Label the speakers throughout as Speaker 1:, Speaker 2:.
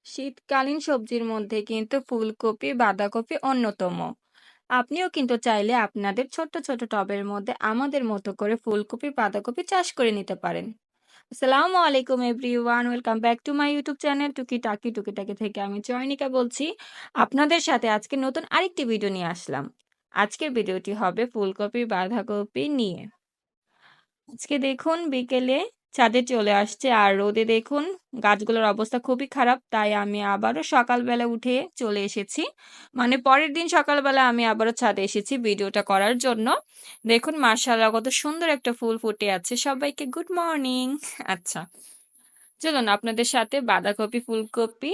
Speaker 1: শীতকালীন সবজির মধ্যে কিন্তু ফুলকপি, বাঁধাকপি অন্যতম। আপনিও কিন্তু চাইলে আপনাদের ছোট্ট, ছোট টবের মধ্যে আমাদের মতো করে ফুলকপি, বাঁধাকপি চাষ করে নিতে পারেন। আসসালামু আলাইকুম everyone, welcome back to my YouTube channel টুকিটাকি থেকে আমি চয়নিকা বলছি। আপনাদের সাথে আজকে নতুন আরেকটি ভিডিও নিয়ে আসলাম। আজকের ভিডিওটি হবে ফুলকপি, বাঁধাকপি নিয়ে। আজকে দেখুন বিকেলে ছাদে চলে আসছে আর রোদে দেখুন গাছগুলোর অবস্থা খুবই খারাপ, তাই আমি আবারও সকালবেলা উঠে চলে এসেছি। মানে পরের দিন সকালবেলা আমি আবারও ছাদে এসেছি ভিডিওটা করার জন্য। দেখুন মাশাআল্লাহ কত সুন্দর একটা ফুল ফুটে আছে। সবাইকে গুড মর্নিং। আচ্ছা, চলুন আপনাদের সাথে বাঁধাকপি ফুলকপি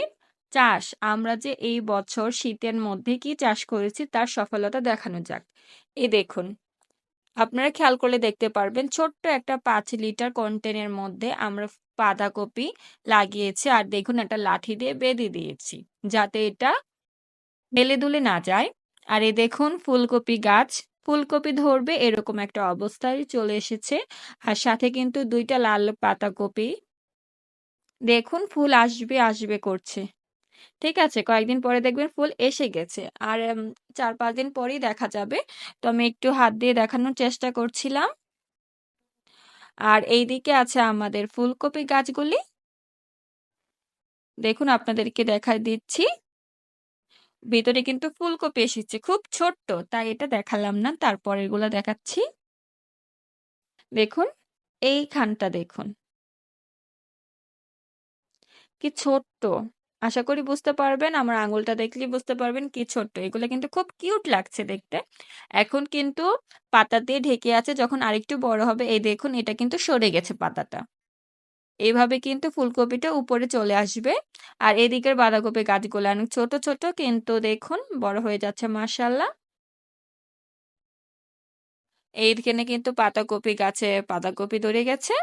Speaker 1: চাষ আমরা যে এই বছর শীতের মধ্যে কি চাষ করেছি তার সফলতা দেখানো যাক। এই দেখুন, আপনারা খেয়াল করলে দেখতে পারবেন ছোট্ট একটা ৫ লিটার কন্টেনের মধ্যে আমরা বাঁধাকপি লাগিয়েছি আর দেখুন একটা লাঠি দিয়ে বেঁধে দিয়েছি যাতে এটা হেলে দুলে না যায়। আর এই দেখুন ফুলকপি গাছ, ফুলকপি ধরবে এরকম একটা অবস্থায় চলে এসেছে। আর সাথে কিন্তু ২টা লাল পাতাকপি, দেখুন ফুল আসবে আসবে করছে। ঠিক আছে, কয়েকদিন পরে দেখবেন ফুল এসে গেছে। আর ৪-৫ দিন পরেই দেখা যাবে। তো আমি একটু হাত দিয়ে দেখানোর চেষ্টা করছিলাম। আর এইদিকে আছে আমাদের ফুলকপি গাছগুলি। দেখুন আপনাদেরকে দেখায় দিচ্ছি। ভিতরে কিন্তু ফুলকপি এসেছে। খুব ছোট্ট, তাই এটা দেখালাম না। তারপরেরগুলা দেখাচ্ছি। দেখুন, এইখানটা দেখুন। কি ছোট্ট। আশা করি বুঝতে পারবেন। আমার আঙুলটা দেখলেই বুঝতে পারবেন কি ছোট্ট। এগুলা কিন্তু খুব কিউট লাগছে দেখতে। এখন কিন্তু পাতা দিয়ে ঢেকে আছে। যখন আরেকটু বড় হবে, এই দেখুন এটা কিন্তু সরে গেছে পাতাটা। এইভাবে কিন্তু ফুলকপিটা উপরে চলে আসবে। আর এদিকের বাঁধাকপি গাছগুলো অনেক ছোট ছোট, কিন্তু দেখুন বড় হয়ে যাচ্ছে মাশাআল্লাহ। এইখানে কিন্তু পাতাকপি গাছে পাতাকপি ধরে গেছে।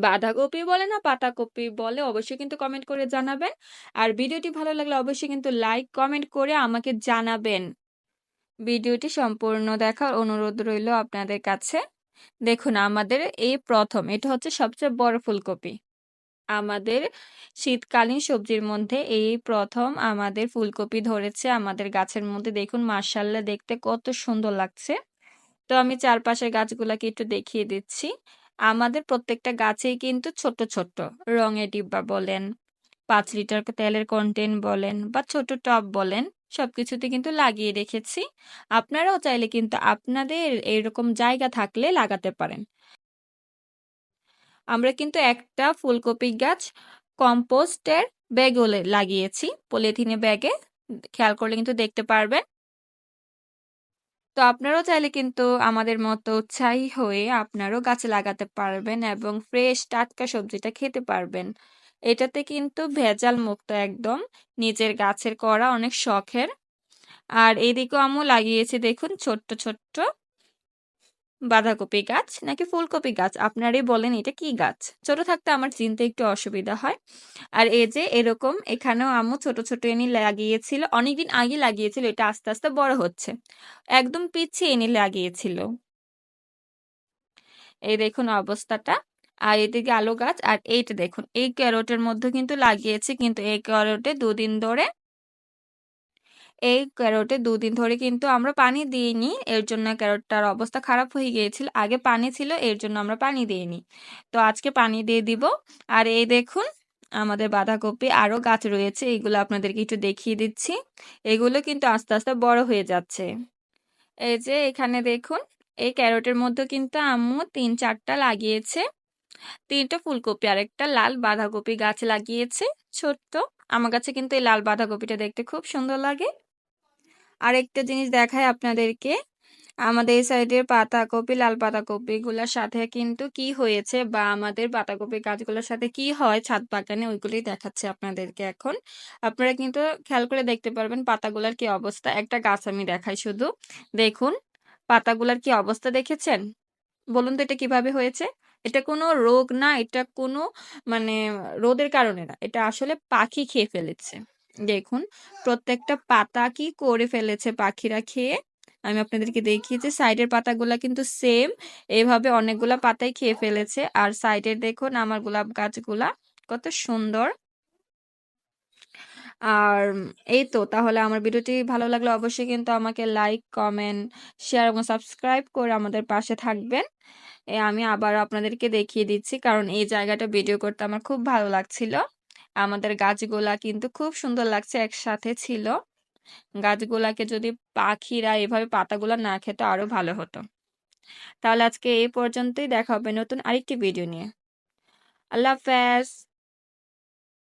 Speaker 1: বাঁধাকপি বলে না পাতাকপি বলে অবশ্যই কিন্তু কমেন্ট করে জানাবেন। আর ভিডিওটি ভালো লাগলে অবশ্যই কিন্তু লাইক কমেন্ট করে আমাকে জানাবেন। ভিডিওটি সম্পূর্ণ দেখার অনুরোধ রইল আপনাদের কাছে। দেখুন আমাদের এই প্রথম, এটা হচ্ছে সবচেয়ে বড় ফুলকপি। আমাদের শীতকালীন সবজির মধ্যে এই প্রথম আমাদের ফুলকপি ধরেছে আমাদের গাছের মধ্যে। দেখুন মাশাআল্লাহ দেখতে কত সুন্দর লাগছে। তো আমি চারপাশের গাছগুলাকে একটু দেখিয়ে দিচ্ছি। আমাদের প্রত্যেকটা গাছেই কিন্তু ছোট্ট ছোট্ট রঙের ডিব্বা বলেন, ৫ লিটার তেলের কন্টেইন বলেন বা ছোট টব বলেন, সবকিছুতে কিন্তু লাগিয়ে রেখেছি। আপনারাও চাইলে কিন্তু আপনাদের এরকম জায়গা থাকলে লাগাতে পারেন। আমরা কিন্তু একটা ফুলকপি গাছ কম্পোস্টের ব্যাগও লাগিয়েছি, পলিথিনের ব্যাগে। খেয়াল করলে কিন্তু দেখতে পারবেন। তো আপনারাও চাইলে কিন্তু আমাদের মতো উৎসাহী হয়ে আপনারাও গাছ লাগাতে পারবেন এবং ফ্রেশ টাটকা সবজিটা খেতে পারবেন। এটাতে কিন্তু ভেজাল মুক্ত একদম, নিজের গাছের করা, অনেক শখের। আর এদিকেও আম্মু লাগিয়েছে দেখুন ছোট্ট ছোট্ট বাঁধাকপি গাছ নাকি ফুলকপি গাছ, আপনারাই বলেন এটা কি গাছ। ছোট থাকতে আমার চিনতে একটু অসুবিধা হয়। আর এই যে এরকম এখানেও আম্মু ছোট ছোট এনে লাগিয়েছিল, অনেকদিন আগে লাগিয়েছিল, এটা আস্তে আস্তে বড় হচ্ছে। একদম পিছিয়ে এনে লাগিয়েছিল। এই দেখুন অবস্থাটা। আর এদিকে আলু গাছ, আর এইটা দেখুন এই ক্যারোটের মধ্যে কিন্তু লাগিয়েছে, কিন্তু এই ক্যারোটে দুদিন ধরে কিন্তু আমরা পানি দিইনি। এর জন্য ক্যারটটার অবস্থা খারাপ হয়ে গিয়েছিল। আগে পানি ছিল, এর জন্য আমরা পানি দিইনি। তো আজকে পানি দিয়ে দিব। আর এই দেখুন আমাদের বাঁধাকপি আরো গাছ রয়েছে, এগুলো আপনাদেরকে একটু দেখিয়ে দিচ্ছি। এগুলো কিন্তু আস্তে আস্তে বড় হয়ে যাচ্ছে। এই যে এখানে দেখুন, এই ক্যারটের মধ্যে কিন্তু আম্মু ৩-৪টা লাগিয়েছে। ৩টা ফুলকপি আর একটা লাল বাঁধাকপি গাছ লাগিয়েছে ছোট্ট। আমার কাছে কিন্তু এই লাল বাঁধাকপিটা দেখতে খুব সুন্দর লাগে। আরেকটা জিনিস দেখাই আপনাদেরকে, আমাদের এই সাইডের পাতাকপি, লাল পাতাকপি গুলার সাথে কিন্তু কি হয়েছে, বা আমাদের পাতাকপি গাছগুলোর সাথে কি হয় ছাদ বাগানে, ওইগুলোই দেখাচ্ছে আপনাদেরকে এখন। আপনারা কিন্তু খেয়াল করে দেখতে পারবেন পাতাগুলার কি অবস্থা। একটা গাছ আমি দেখাই শুধু, দেখুন পাতাগুলার কি অবস্থা দেখেছেন। বলুন তো এটা কিভাবে হয়েছে। এটা কোনো রোগ না, এটা কোনো মানে রোদের কারণে না, এটা আসলে পাখি খেয়ে ফেলেছে। দেখুন প্রত্যেকটা পাতা কি করে ফেলেছে পাখিরা খেয়ে। আমি আপনাদেরকে দেখিয়েছি সাইডের পাতাগুলা কিন্তু সেম এভাবে অনেকগুলা পাতাই খেয়ে ফেলেছে। আর সাইডের দেখুন আমার গোলাপ গাছগুলা কত সুন্দর। আর এই তো তাহলে আমার ভিডিওটি ভালো লাগলে অবশ্যই কিন্তু আমাকে লাইক, কমেন্ট, শেয়ার এবং সাবস্ক্রাইব করে আমাদের পাশে থাকবেন। আমি আবারও আপনাদেরকে দেখিয়ে দিচ্ছি কারণ এই জায়গাটা ভিডিও করতে আমার খুব ভালো লাগছিল। আমাদের গাছগুলা কিন্তু খুব সুন্দর লাগছে একসাথে ছিল। গাছগুলাকে যদি পাখিরা এভাবে পাতাগুলা না খেত আরো ভালো হতো। তাহলে আজকে এই পর্যন্তই, দেখা হবে নতুন আরেকটি ভিডিও নিয়ে। আল্লাহ হাফেজ।